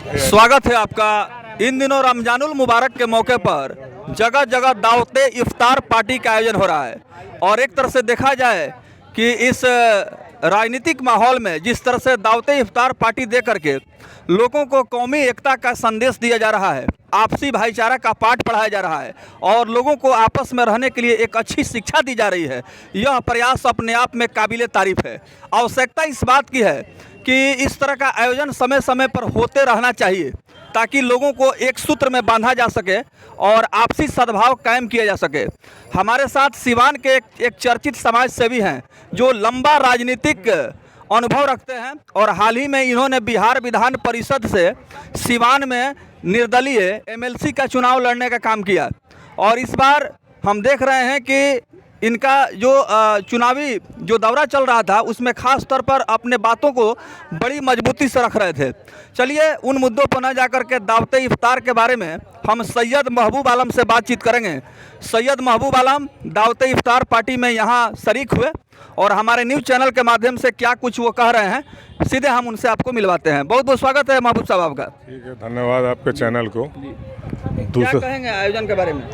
स्वागत है आपका। इन दिनों रमजानुल मुबारक के मौके पर जगह जगह दावते इफ्तार पार्टी का आयोजन हो रहा है और एक तरह से देखा जाए कि इस राजनीतिक माहौल में जिस तरह से दावते इफ्तार पार्टी दे करके लोगों को कौमी एकता का संदेश दिया जा रहा है, आपसी भाईचारा का पाठ पढ़ाया जा रहा है और लोगों को आपस में रहने के लिए एक अच्छी शिक्षा दी जा रही है, यह प्रयास अपने आप में काबिले तारीफ है। आवश्यकता इस बात की है कि इस तरह का आयोजन समय समय पर होते रहना चाहिए ताकि लोगों को एक सूत्र में बांधा जा सके और आपसी सद्भाव कायम किया जा सके। हमारे साथ सिवान के एक चर्चित समाज सेवी हैं जो लंबा राजनीतिक अनुभव रखते हैं और हाल ही में इन्होंने बिहार विधान परिषद से सिवान में निर्दलीय एमएलसी का चुनाव लड़ने का काम किया और इस बार हम देख रहे हैं कि इनका जो चुनावी जो दौरा चल रहा था उसमें खास तौर पर अपने बातों को बड़ी मजबूती से रख रहे थे। चलिए उन मुद्दों पर न जाकर के दावते इफ्तार के बारे में हम सैयद महबूब आलम से बातचीत करेंगे। सैयद महबूब आलम दावते इफ्तार पार्टी में यहाँ शरीक हुए और हमारे न्यूज़ चैनल के माध्यम से क्या कुछ वो कह रहे हैं, सीधे हम उनसे आपको मिलवाते हैं। बहुत बहुत स्वागत है महबूब साहब आपका। ठीक है, धन्यवाद आपके चैनल को। क्या कहेंगे आयोजन के बारे में?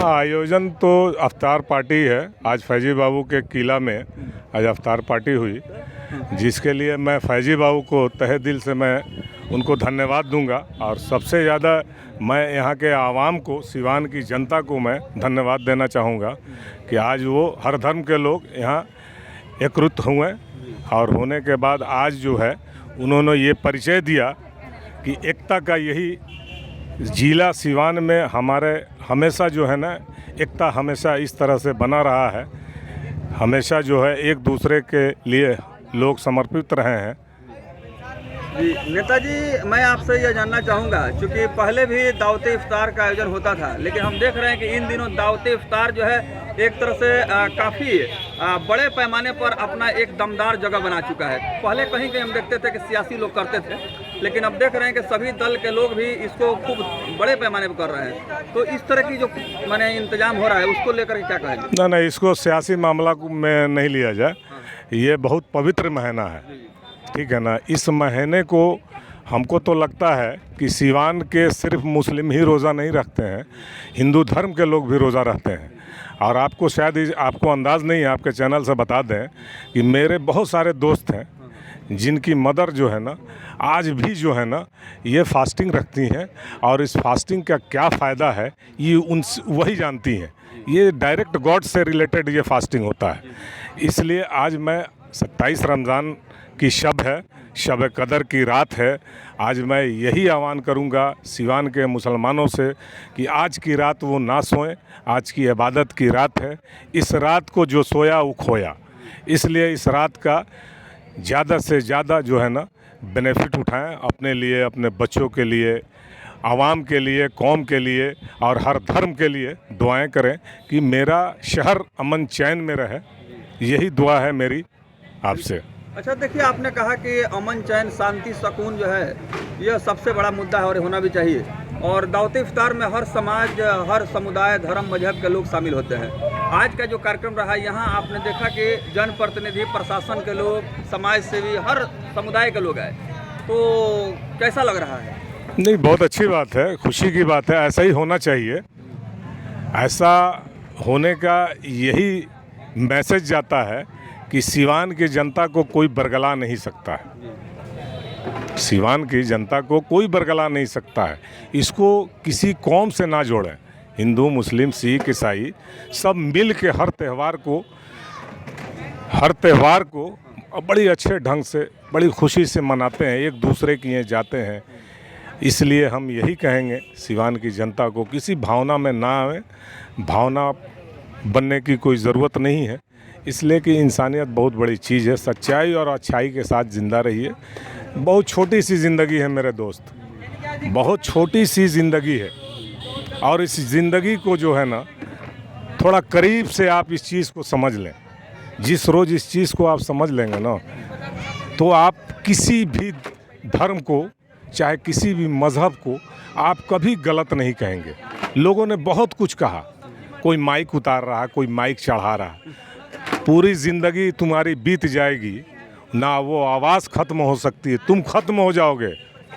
आयोजन तो अफ्तार पार्टी है। आज फैजी बाबू के किला में आज अफ्तार पार्टी हुई, जिसके लिए मैं फैजी बाबू को तहे दिल से मैं उनको धन्यवाद दूंगा और सबसे ज़्यादा मैं यहाँ के आवाम को, सिवान की जनता को मैं धन्यवाद देना चाहूँगा कि आज वो हर धर्म के लोग यहाँ एकजुट हुए और होने के बाद आज जो है उन्होंने ये परिचय दिया कि एकता का यही जिला सिवान में हमारे हमेशा जो है ना, एकता हमेशा इस तरह से बना रहा है। हमेशा जो है एक दूसरे के लिए लोग समर्पित रहे हैं। जी नेताजी, मैं आपसे यह जानना चाहूँगा, क्योंकि पहले भी दावते इफ्तार का आयोजन होता था लेकिन हम देख रहे हैं कि इन दिनों दावते इफ्तार जो है एक तरह से काफ़ी बड़े पैमाने पर अपना एक दमदार जगह बना चुका है। पहले कहीं कहीं हम देखते थे कि सियासी लोग करते थे, लेकिन अब देख रहे हैं कि सभी दल के लोग भी इसको खूब बड़े पैमाने पर कर रहे हैं। तो इस तरह की जो माने इंतजाम हो रहा है उसको लेकर के क्या कहेंगे? ना, इसको सियासी मामला में नहीं लिया जाए। ये बहुत पवित्र महीना है, ठीक है ना। इस महीने को हमको तो लगता है कि सिवान के सिर्फ मुस्लिम ही रोज़ा नहीं रखते हैं, हिंदू धर्म के लोग भी रोज़ा रखते हैं। और आपको शायद आपको अंदाज़ नहीं है, आपके चैनल से बता दें कि मेरे बहुत सारे दोस्त हैं जिनकी मदर जो है ना आज भी जो है ना ये फास्टिंग रखती हैं और इस फास्टिंग का क्या फ़ायदा है ये वही जानती हैं। ये डायरेक्ट गॉड से रिलेटेड ये फास्टिंग होता है। इसलिए आज मैं 27 रमज़ान की शब है, शब कदर की रात है। आज मैं यही आह्वान करूंगा सिवान के मुसलमानों से कि आज की रात वो ना सोएं। आज की इबादत की रात है। इस रात को जो सोया वो खोया। इसलिए इस रात का ज़्यादा से ज़्यादा जो है ना बेनिफिट उठाएं अपने लिए, अपने बच्चों के लिए, आवाम के लिए, कौम के लिए और हर धर्म के लिए दुआएं करें कि मेरा शहर अमन चैन में रहे। यही दुआ है मेरी आपसे। अच्छा, देखिए आपने कहा कि अमन चैन शांति सुकून जो है यह सबसे बड़ा मुद्दा है और होना भी चाहिए। और दावते इफ्तार में हर समाज, हर समुदाय, धर्म, मजहब के लोग शामिल होते हैं। आज का जो कार्यक्रम रहा यहाँ आपने देखा कि जनप्रतिनिधि, प्रशासन के लोग, समाज सेवी, हर समुदाय के लोग आए, तो कैसा लग रहा है? नहीं, बहुत अच्छी बात है, खुशी की बात है। ऐसा ही होना चाहिए। ऐसा होने का यही मैसेज जाता है कि सिवान की जनता को कोई बरगला नहीं सकता है। सिवान की जनता को कोई बरगला नहीं सकता है। इसको किसी कौम से ना जोड़ें। हिंदू, मुस्लिम, सिख, ईसाई सब मिल के हर त्यौहार को बड़ी अच्छे ढंग से, बड़ी खुशी से मनाते हैं, एक दूसरे के यहाँ जाते हैं। इसलिए हम यही कहेंगे सिवान की जनता को किसी भावना में ना आए। भावना बनने की कोई ज़रूरत नहीं है। इसलिए कि इंसानियत बहुत बड़ी चीज़ है। सच्चाई और अच्छाई के साथ ज़िंदा रहिए। बहुत छोटी सी ज़िंदगी है मेरे दोस्त, बहुत छोटी सी ज़िंदगी है और इस ज़िंदगी को जो है ना थोड़ा करीब से आप इस चीज़ को समझ लें। जिस रोज़ इस चीज़ को आप समझ लेंगे ना तो आप किसी भी धर्म को, चाहे किसी भी मज़हब को आप कभी गलत नहीं कहेंगे। लोगों ने बहुत कुछ कहा, कोई माइक उतार रहा, कोई माइक चढ़ा रहा। पूरी ज़िंदगी तुम्हारी बीत जाएगी ना, वो आवाज़ ख़त्म हो सकती है, तुम ख़त्म हो जाओगे,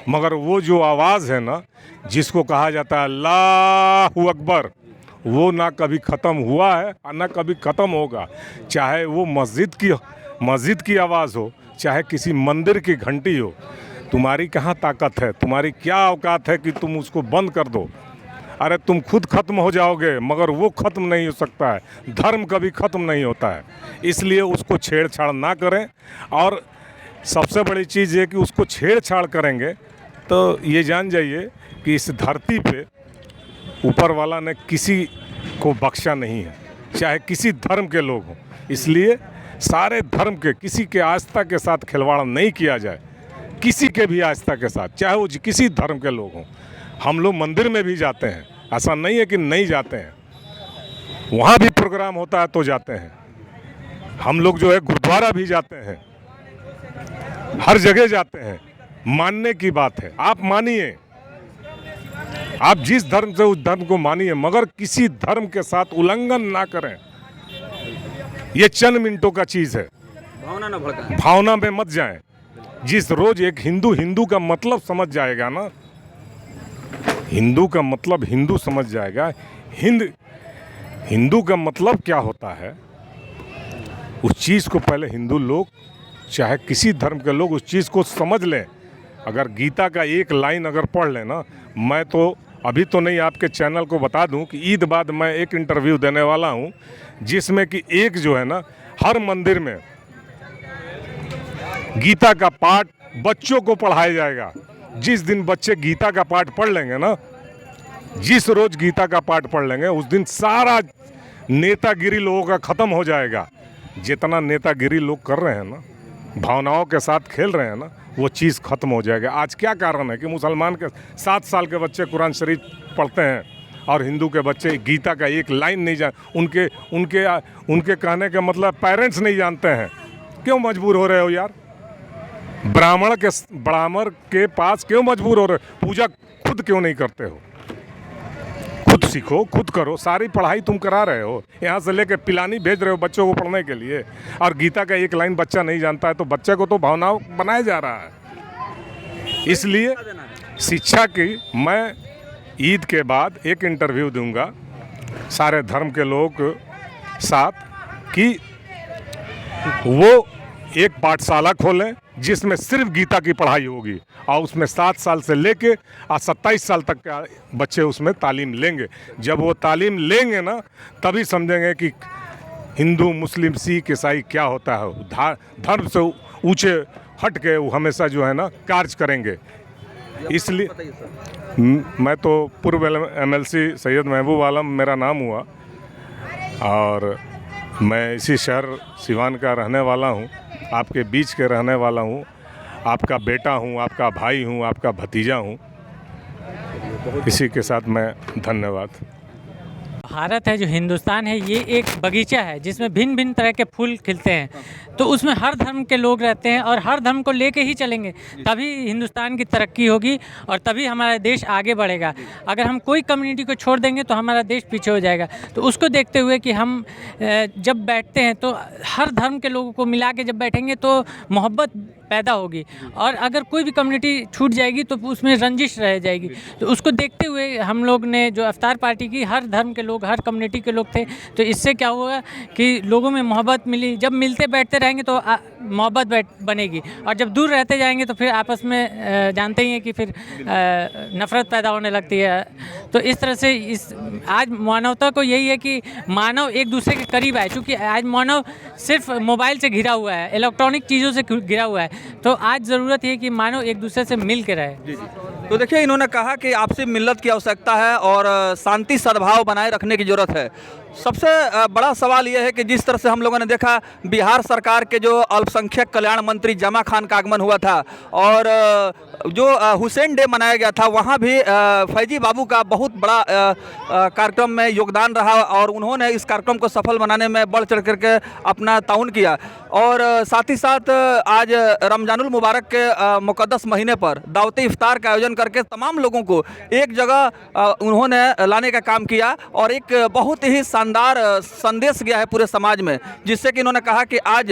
मगर वो जो आवाज़ है ना, जिसको कहा जाता है अल्लाहू अकबर, वो ना कभी ख़त्म हुआ है और ना कभी ख़त्म होगा। चाहे वो मस्जिद की आवाज़ हो, चाहे किसी मंदिर की घंटी हो। तुम्हारी कहाँ ताकत है, तुम्हारी क्या औकात है कि तुम उसको बंद कर दो। अरे तुम खुद ख़त्म हो जाओगे, मगर वो ख़त्म नहीं हो सकता है। धर्म कभी ख़त्म नहीं होता है, इसलिए उसको छेड़छाड़ ना करें। और सबसे बड़ी चीज़ ये कि उसको छेड़छाड़ करेंगे तो ये जान जाइए कि इस धरती पे ऊपर वाला ने किसी को बख्शा नहीं है, चाहे किसी धर्म के लोग हों। इसलिए सारे धर्म के, किसी के आस्था के साथ खिलवाड़ नहीं किया जाए, किसी के भी आस्था के साथ, चाहे वो किसी धर्म के लोग हों। हम लोग मंदिर में भी जाते हैं, ऐसा नहीं है कि नहीं जाते हैं, वहाँ भी प्रोग्राम होता है तो जाते हैं। हम लोग जो है गुरुद्वारा भी जाते हैं, हर जगह जाते हैं। मानने की बात है, आप मानिए, आप जिस धर्म से उस धर्म को मानिए, मगर किसी धर्म के साथ उल्लंघन ना करें। ये चंद मिनटों का चीज़ है, भावना ना भड़काएं। भावना में मत जाएं। जिस रोज एक हिंदू का मतलब समझ जाएगा ना, हिंदू का मतलब हिंदू समझ जाएगा, हिंदू का मतलब क्या होता है, उस चीज़ को पहले हिंदू लोग, चाहे किसी धर्म के लोग, उस चीज़ को समझ लें। अगर गीता का एक लाइन अगर पढ़ लें ना, मैं तो अभी तो नहीं, आपके चैनल को बता दूं कि ईद बाद मैं एक इंटरव्यू देने वाला हूं, जिसमें कि एक जो है ना, हर मंदिर में गीता का पाठ बच्चों को पढ़ाया जाएगा। जिस दिन बच्चे गीता का पाठ पढ़ लेंगे ना, जिस रोज गीता का पाठ पढ़ लेंगे, उस दिन सारा नेतागिरी लोगों का ख़त्म हो जाएगा। जितना नेतागिरी लोग कर रहे हैं ना, भावनाओं के साथ खेल रहे हैं ना, वो चीज़ ख़त्म हो जाएगा। आज क्या कारण है कि मुसलमान के 7 साल के बच्चे कुरान शरीफ पढ़ते हैं और हिंदू के बच्चे गीता का एक लाइन नहीं जान, उनके कहने का मतलब पेरेंट्स नहीं जानते हैं। क्यों मजबूर हो रहे हो यार? ब्राह्मण के पास क्यों मजबूर हो रहे हो? पूजा खुद क्यों नहीं करते हो? खुद सीखो, खुद करो। सारी पढ़ाई तुम करा रहे हो, यहाँ से लेके पिलानी भेज रहे हो बच्चों को पढ़ने के लिए, और गीता का एक लाइन बच्चा नहीं जानता है, तो बच्चे को तो भावनाओं बनाया जा रहा है। इसलिए शिक्षा की मैं ईद के बाद एक इंटरव्यू दूंगा सारे धर्म के लोग साथ, कि वो एक पाठशाला खोलें जिसमें सिर्फ गीता की पढ़ाई होगी, और उसमें 7 साल से लेके और 27 साल तक के बच्चे उसमें तालीम लेंगे। जब वो तालीम लेंगे ना, तभी समझेंगे कि हिंदू, मुस्लिम, सिख, ईसाई क्या होता है। धर्म से ऊंचे हट के वो हमेशा जो है ना कार्य करेंगे। इसलिए मैं तो पूर्व MLC सैयद महबूब आलम मेरा नाम हुआ, और मैं इसी शहर सिवान का रहने वाला हूँ, आपके बीच के रहने वाला हूँ, आपका बेटा हूँ, आपका भाई हूँ, आपका भतीजा हूँ। इसी के साथ मैं धन्यवाद। भारत है, जो हिंदुस्तान है, ये एक बगीचा है जिसमें भिन्न भिन्न तरह के फूल खिलते हैं। तो उसमें हर धर्म के लोग रहते हैं और हर धर्म को लेके ही चलेंगे, तभी हिंदुस्तान की तरक्की होगी और तभी हमारा देश आगे बढ़ेगा। अगर हम कोई कम्युनिटी को छोड़ देंगे तो हमारा देश पीछे हो जाएगा। तो उसको देखते हुए कि हम जब बैठते हैं तो हर धर्म के लोगों को मिला के जब बैठेंगे तो मोहब्बत पैदा होगी, और अगर कोई भी कम्युनिटी छूट जाएगी तो उसमें रंजिश रह जाएगी। तो उसको देखते हुए हम लोग ने जो इफ्तार पार्टी की, हर धर्म के लोग, हर कम्युनिटी के लोग थे, तो इससे क्या हुआ कि लोगों में मोहब्बत मिली। जब मिलते बैठते रहेंगे तो मोहब्बत बनेगी, और जब दूर रहते जाएंगे तो फिर आपस में जानते ही हैं कि फिर नफ़रत पैदा होने लगती है। तो इस तरह से आज मानवता को यही है कि मानव एक दूसरे के करीब आए, क्योंकि आज मानव सिर्फ मोबाइल से घिरा हुआ है, इलेक्ट्रॉनिक चीज़ों से घिरा हुआ है। तो आज ज़रूरत है कि मानव एक दूसरे से मिल के रहे। जी। तो देखिए, इन्होंने कहा कि आपसी मिल्लत की आवश्यकता है और शांति सद्भाव बनाए रखने की ज़रूरत है। सबसे बड़ा सवाल यह है कि जिस तरह से हम लोगों ने देखा, बिहार सरकार के जो अल्पसंख्यक कल्याण मंत्री जमा खान का आगमन हुआ था, और जो हुसैन डे मनाया गया था, वहाँ भी फैजी बाबू का बहुत बड़ा कार्यक्रम में योगदान रहा, और उन्होंने इस कार्यक्रम को सफल बनाने में बढ़ चढ़ करके अपना ताउन किया। और साथ ही साथ आज रमजानुल मुबारक के मुक़द्दस महीने पर दावत इफ्तार का आयोजन करके तमाम लोगों को एक जगह उन्होंने लाने का काम किया, और एक बहुत ही शानदार संदेश गया है पूरे समाज में, जिससे कि इन्होंने कहा कि आज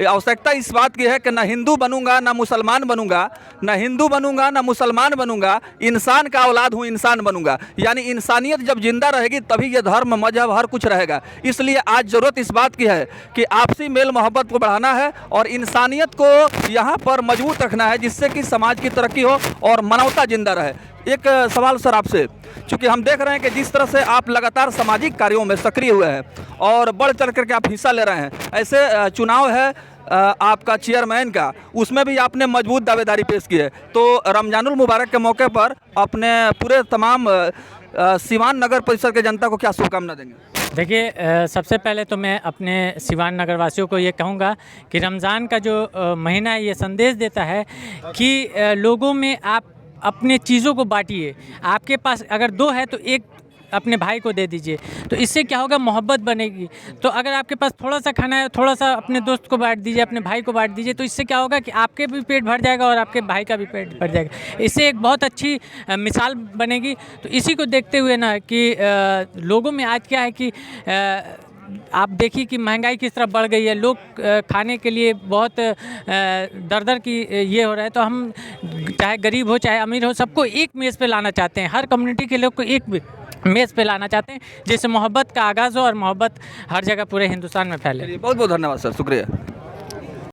आवश्यकता इस बात की है कि न हिंदू बनूंगा न मुसलमान बनूंगा, न हिंदू बनूंगा न मुसलमान बनूंगा, इंसान का औलाद हूँ, इंसान बनूंगा। यानी इंसानियत जब जिंदा रहेगी तभी ये धर्म मजहब हर कुछ रहेगा। इसलिए आज ज़रूरत इस बात की है कि आपसी मेल मोहब्बत को बढ़ाना है और इंसानियत को यहाँ पर मजबूत रखना है, जिससे कि समाज की तरक्की हो और मानवता जिंदा रहे। एक सवाल सर आपसे, चूँकि हम देख रहे हैं कि जिस तरह से आप लगातार सामाजिक कार्यों में सक्रिय हुए हैं और बढ़ चढ़ करके आप हिस्सा ले रहे हैं, ऐसे चुनाव है आपका चेयरमैन का, उसमें भी आपने मजबूत दावेदारी पेश की है, तो रमजानुल मुबारक के मौके पर अपने पूरे तमाम सिवान नगर परिषद के जनता को क्या शुभकामना देंगे? देखिए, सबसे पहले तो मैं अपने सिवान नगर वासियों को ये कहूँगा कि रमज़ान का जो महीना है ये संदेश देता है कि लोगों में आप अपने चीज़ों को बांटिए। आपके पास अगर 2 है तो एक अपने भाई को दे दीजिए, तो इससे क्या होगा, मोहब्बत बनेगी। तो अगर आपके पास थोड़ा सा खाना है, थोड़ा सा अपने दोस्त को बांट दीजिए, अपने भाई को बांट दीजिए, तो इससे क्या होगा कि आपके भी पेट भर जाएगा और आपके भाई का भी पेट भर जाएगा। इससे एक बहुत अच्छी मिसाल बनेगी। तो इसी को देखते हुए ना कि लोगों में आज क्या है कि आप देखिए कि महंगाई किस तरह बढ़ गई है, लोग खाने के लिए बहुत दर की ये हो रहा है। तो हम चाहे गरीब हो चाहे अमीर हो, सबको एक मेज़ पे लाना चाहते हैं, हर कम्युनिटी के लोग को एक मेज़ पे लाना चाहते हैं, जिससे मोहब्बत का आगाज़ हो और मोहब्बत हर जगह पूरे हिंदुस्तान में फैले। बहुत बहुत धन्यवाद सर, शुक्रिया।